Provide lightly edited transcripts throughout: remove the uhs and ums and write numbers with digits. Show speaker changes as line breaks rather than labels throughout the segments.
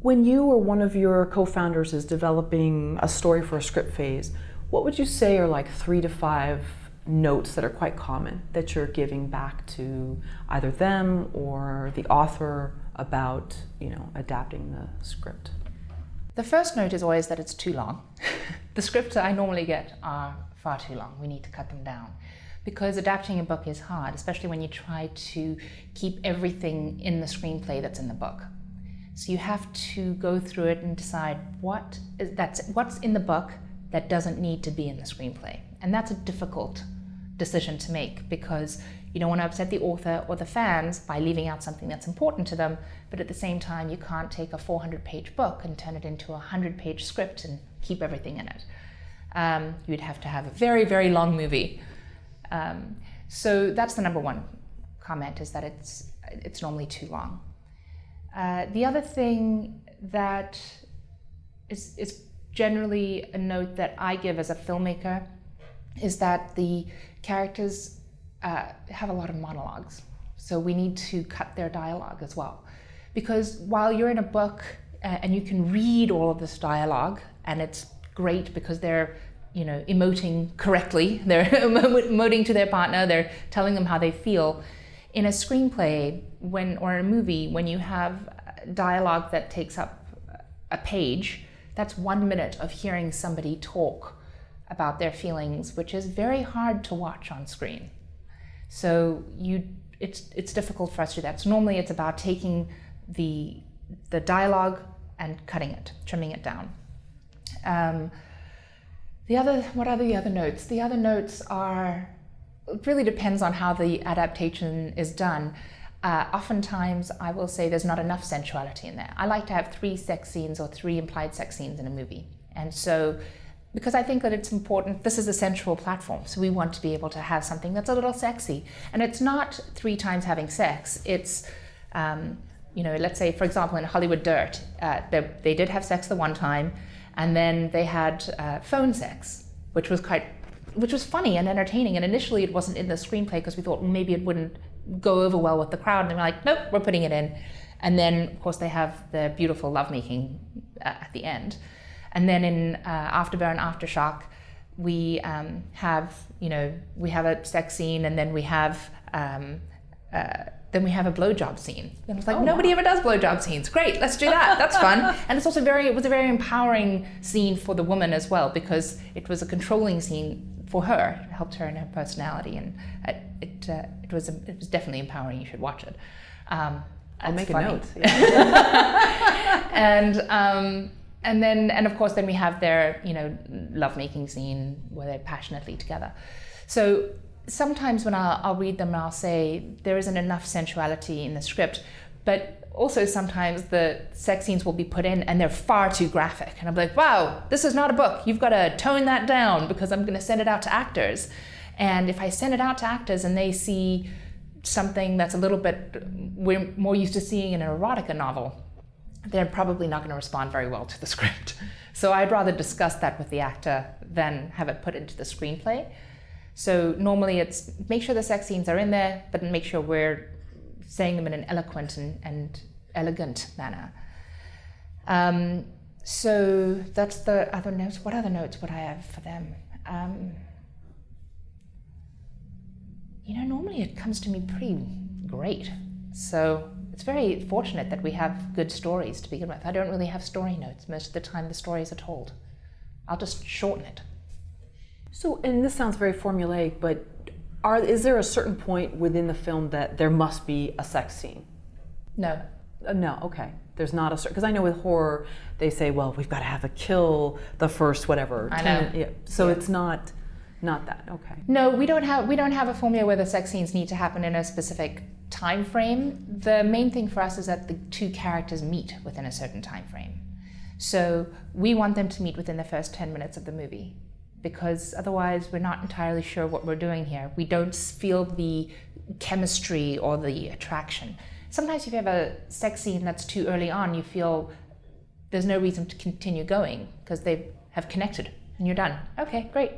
When you or one of your co-founders is developing a story for a script phase, what would you say are like 3 to 5 notes that are quite common that you're giving back to either them or the author about, adapting the script?
The first note is always that it's too long. The scripts that I normally get are far too long. We need to cut them down. Because adapting a book is hard, especially when you try to keep everything in the screenplay that's in the book. So you have to go through it and decide what's in the book that doesn't need to be in the screenplay. And that's a difficult decision to make because you don't want to upset the author or the fans by leaving out something that's important to them, but at the same time you can't take a 400-page book and turn it into a 100-page script and keep everything in it. You'd have to have a very, very long movie. So that's the number one comment, is that it's normally too long. The other thing that is generally a note that I give as a filmmaker is that the characters have a lot of monologues. So we need to cut their dialogue as well. Because while you're in a book and you can read all of this dialogue, and it's great because they're emoting correctly, they're emoting to their partner, they're telling them how they feel. In a screenplay or a movie, when you have dialogue that takes up a page, that's 1 minute of hearing somebody talk about their feelings, which is very hard to watch on screen. So it's difficult for us to do that. So normally it's about taking the dialogue and cutting it, trimming it down. What are the other notes? The other notes are, it really depends on how the adaptation is done. Oftentimes I will say there's not enough sensuality in there. I like to have 3 sex scenes or 3 implied sex scenes in a movie. And so, because I think that it's important, this is a sensual platform, so we want to be able to have something that's a little sexy. And it's not 3 times having sex, it's, let's say, for example, in Hollywood Dirt, they did have sex the one time, and then they had phone sex, which was funny and entertaining. And initially it wasn't in the screenplay because we thought maybe it wouldn't go over well with the crowd. And they were like, nope, we're putting it in. And then, of course, they have the beautiful lovemaking at the end. And then in Afterburn, Aftershock, we have a sex scene, and then we have a blowjob scene. And it's like, nobody ever does blowjob scenes. Great, let's do that. That's fun. And it was a very empowering scene for the woman as well, because it was a controlling scene for her. It helped her in her personality, and it was definitely empowering. You should watch it.
I'll make a note.
And of course then we have their lovemaking scene where they're passionately together. So sometimes when I'll read them, I'll say there isn't enough sensuality in the script, but also sometimes the sex scenes will be put in and they're far too graphic. And I'm like, wow, this is not a book. You've got to tone that down because I'm going to send it out to actors. And if I send it out to actors and they see something that's a little bit we're more used to seeing in an erotica novel, they're probably not going to respond very well to the script. So I'd rather discuss that with the actor than have it put into the screenplay. So normally it's make sure the sex scenes are in there, but make sure we're saying them in an eloquent and elegant manner. So that's the other notes. What other notes would I have for them? Normally it comes to me pretty great. So it's very fortunate that we have good stories to begin with. I don't really have story notes. Most of the time the stories are told. I'll just shorten it.
So, and this sounds very formulaic, but is there a certain point within the film that there must be a sex scene?
No.
No, okay. There's not a certain, because I know with horror, they say, well, we've got to have a kill the first whatever.
I know.
Yeah. So it's not that, okay.
No, we don't have a formula where the sex scenes need to happen in a specific time frame. The main thing for us is that the 2 characters meet within a certain time frame. So we want them to meet within the first 10 minutes of the movie, because otherwise we're not entirely sure what we're doing here. We don't feel the chemistry or the attraction. Sometimes if you have a sex scene that's too early on, you feel there's no reason to continue going because they have connected and you're done. Okay, great,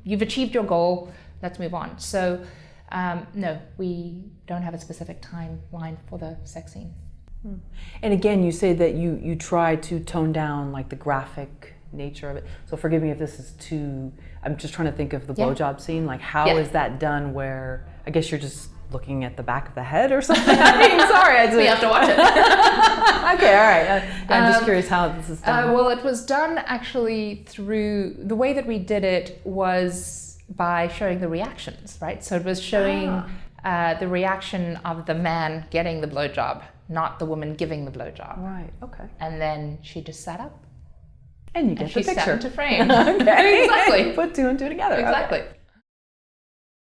you've achieved your goal, let's move on. So no, we don't have a specific timeline for the sex scene.
And again, you say that you try to tone down like the graphic nature of it. So forgive me if this is too. I'm just trying to think of the blowjob scene. Like, how is that done? Where I guess you're just looking at the back of the head or something. I mean, sorry,
We have to watch it.
Okay, all right. I'm just curious how this is done.
Well, it was done actually through the way that we did it was by showing the reactions, right? So it was showing the reaction of the man getting the blowjob, not the woman giving the blowjob.
Right. Okay.
And then she just sat up.
And you get the
she
picture.
sat into frame.
Okay.
Exactly.
Put two and two together.
Exactly.
Okay.